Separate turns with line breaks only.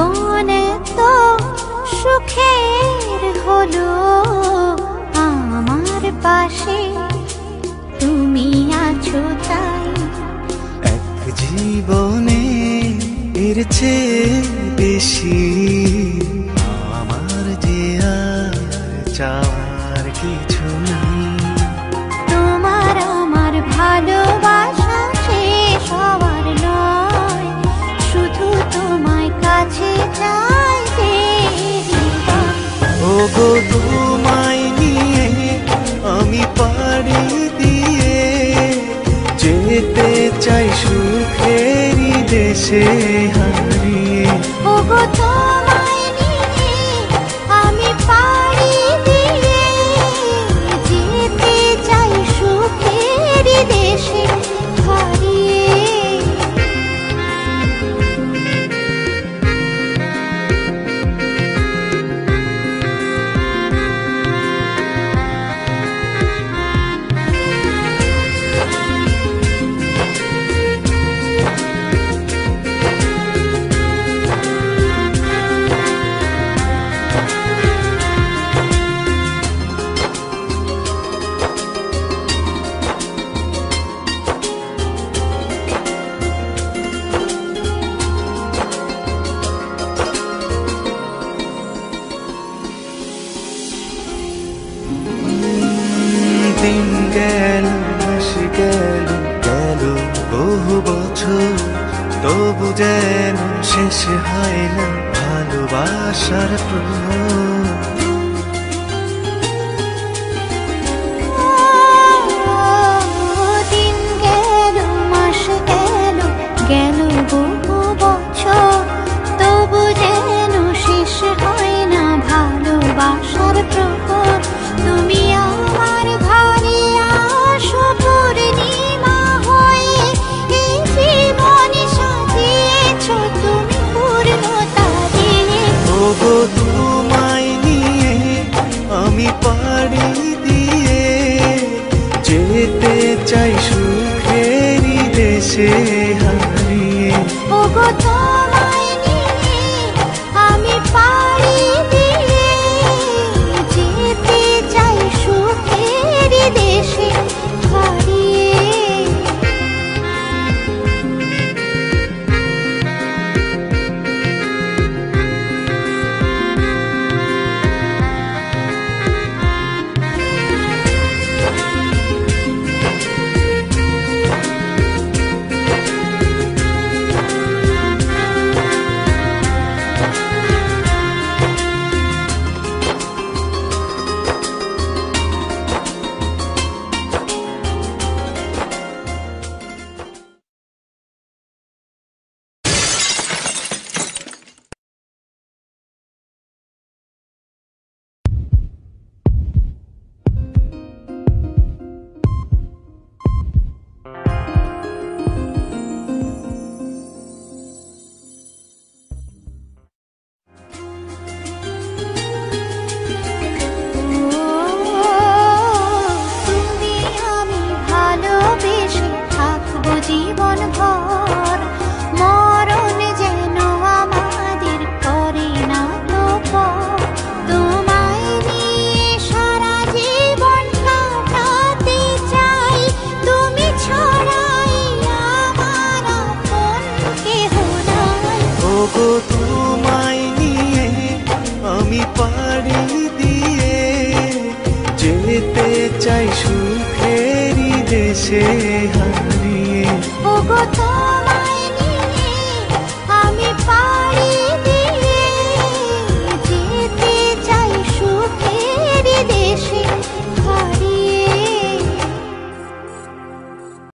জীবন তো সুখের হলো আমার পাশে তুমি আছো তাই।
এক জীবনে এর চেয়ে বেশি আমার যে আর চাওয়ার কিছু নেই।
তোমার আমার ভালোবাসা শেষ হওয়ার নয়, শুধু তোমায় কাছে চাই যে জীবন।
ওগো তোমায় নিয়ে আমি পাড়ি দিয়ে যেতে চাই সুখেরই দেশে হারিয়ে।
ওগো তোমায় নিয়ে আমি পাড়ি দিয়ে যেতে চাই সুখের দেশে হারিয়ে।
দিন গেল মাস গেল গেল বহু বছর, তবু যেন শেষ হয় না ভালোবাসার প্রহর।
দিন গেল মাস গেল গেল বহু বছর, তবু যেন শেষ হয় না ভালোবাসার প্রহর। তুমি আমার ঘরে আসো পূর্ণিমা হয়ে, এই জীবন সাজিয়েছ তুমি পূর্ণতা দিয়ে।
ওগো তোমায় নিয়ে আমি পাড়ি দিয়ে যেতে চাই সুখেরই দেশে হারিয়ে।
ওগো তোমায় নিয়ে আমি পাড়ি দিয়ে যেতে চাই সুখের দেশে হারিয়ে। তুমি আমি ভালোবেসে থাকবো জীবন ভর, মরণ যেন আমাদের করে না তো পর। তোমায় নিয়ে সারা জীবন কাটাতে চাই, তুমি ছড়াই আমার আপন কেহ নাই।
ওগো তোমায় নিয়ে আমি পাড়ি দিয়ে যেতে চাই সুখেরই দেশে হারিয়ে।
ওগো